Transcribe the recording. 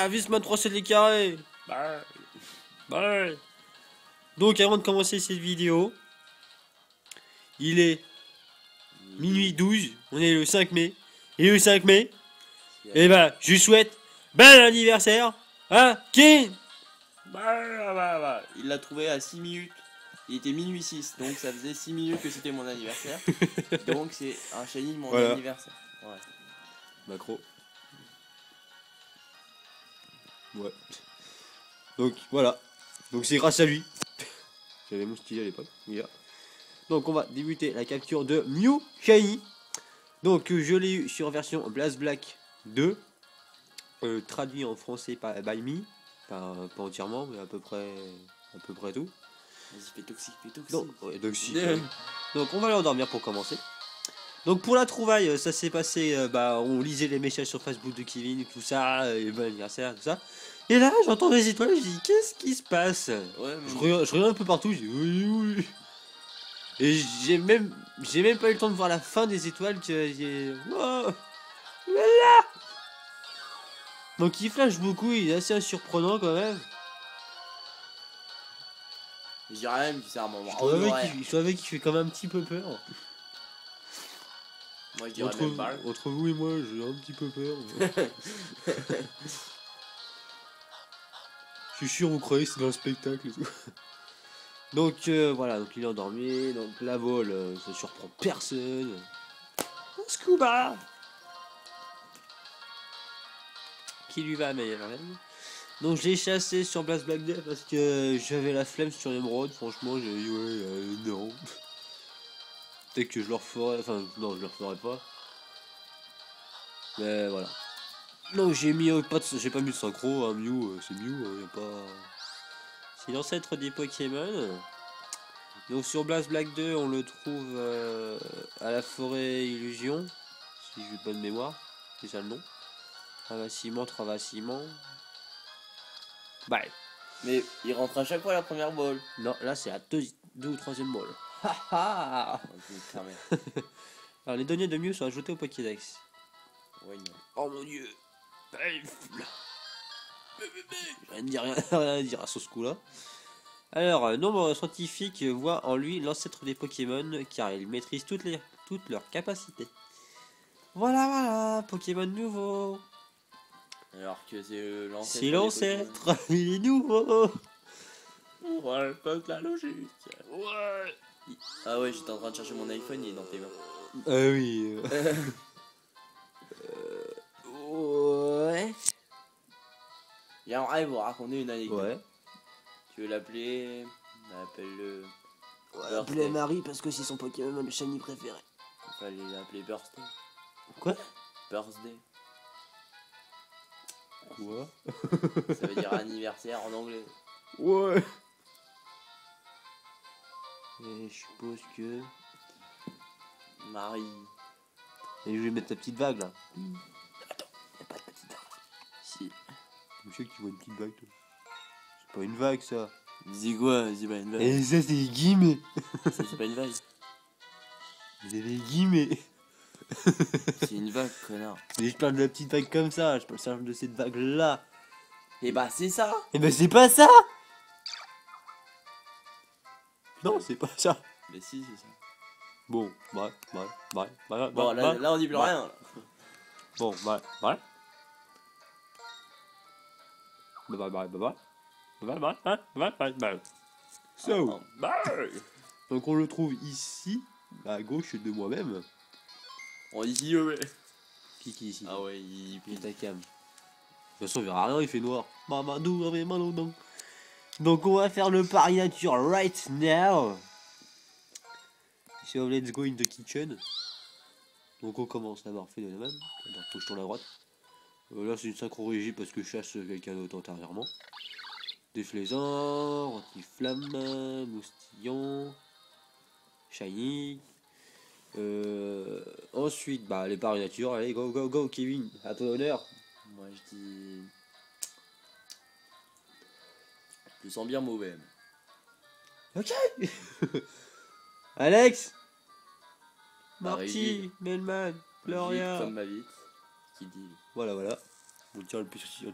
Visman 3 c'est les carrés. Donc avant de commencer cette vidéo, il est minuit 12, on est le 5 mai. Et le 5 mai, et ben je lui souhaite bon anniversaire à King. Il l'a trouvé à 6 minutes. Il était minuit 6, donc ça faisait 6 minutes que c'était mon anniversaire. Donc c'est un shiny de mon anniversaire. Ouais. Macro. Ouais. Donc voilà. Donc c'est grâce à lui. J'avais mon stylet à l'époque. Donc on va débuter la capture de Mew Shiny. Donc je l'ai eu sur version Blast Black 2. Traduit en français par by me. Pas entièrement, mais à peu près tout. Vas-y, fais toxique. Donc, ouais, donc on va l'endormir pour commencer. Donc pour la trouvaille, ça s'est passé, on lisait les messages sur Facebook de Kevin, tout ça, bon anniversaire, tout ça. Et là, j'entends des étoiles, je dis, qu'est-ce qui se passe? Ouais, je regarde un peu partout, je dis, oui. Et j'ai même pas eu le temps de voir la fin des étoiles que j'ai... Wow, là. Donc il flash beaucoup, il est assez surprenant quand même. Je dirais même que c'est un moment. Je savais qu'il fait quand même un petit peu peur. Moi je dirais même pas. Entre vous et moi, j'ai un petit peu peur. Je suis sûr, vous croyez que c'est dans le spectacle et tout. Donc voilà, donc il est endormi. Donc la vol, ça surprend personne. Scuba qui lui va meilleur même. Donc je l'ai chassé sur Blast Black 2 parce que j'avais la flemme sur Emerald. Franchement, j'ai dit non. Peut-être que je le referai. Enfin, non, je le referai pas. Mais voilà. Donc j'ai mis j'ai pas mis de synchro, hein, Mew, c'est Mew, y a pas. C'est l'ancêtre des Pokémon. Donc sur Blast Black 2, on le trouve à la forêt Illusion, si j'ai bonne mémoire, c'est ça le nom. Trois vacillements. Bye. Mais il rentre à chaque fois à la première ball. Non, là c'est à deux ou troisième ball. Alors les données de Mew sont ajoutées au Pokédex. Ouais, non. Oh mon dieu. Rien à dire à ce coup-là. Alors, nombre scientifique voit en lui l'ancêtre des Pokémon car il maîtrise toutes leurs capacités. Voilà, Pokémon nouveau. Alors que c'est l'ancêtre. C'est l'ancêtre, il est nouveau. Ouais, pas de la logique. Ouais. Ah ouais, j'étais en train de chercher mon iPhone, il est dans tes mains. Ah oui. Ouais. J'aimerais vous raconter une anecdote. Ouais. Tu veux l'appeler? Appelle-le. Ouais, appelez Marie parce que c'est son Pokémon shiny préféré. Il fallait l'appeler Birthday. Quoi? Birthday. Quoi? Ça veut dire anniversaire en anglais. Ouais. Et je suppose que... Marie. Et je vais mettre ta petite vague là. Attends, y'a pas de petite vague. Si. Je sais que tu vois une petite vague toi. C'est pas une vague ça. Dis quoi? Dis pas une vague. Et ça c'est des guillemets. Ça c'est pas une vague. C'est des guillemets. C'est une vague, connard. Mais je parle de la petite vague comme ça, je parle de cette vague là. Et bah c'est ça. Et ben c'est pas ça. Non, c'est pas ça. Mais si, c'est ça. Bon, Bon, là on dit plus rien. Là. Bon, bye. So, bye. Donc on le trouve ici, à gauche de moi-même. On dit ouais. Qui ici? Ah ouais, il est à cam. De toute façon, il verra rien, il fait noir. Donc on va faire le pari nature right now. So let's go in the kitchen. Donc on commence d'abord, fait de la main. Alors faut que je tourne à droite. Là c'est une synchro régie parce que je chasse quelqu'un d'autre antérieurement. Déflaisant, anti-flamme, moustillon, shiny. Ensuite, les paris nature. Allez, go, Kevin, à ton honneur. Moi je dis. Je sens bien mauvais. Ok. Alex, Marty, Melman, Gloria. Comme ma vie. Qui dit. Voilà. On tient à le préciser.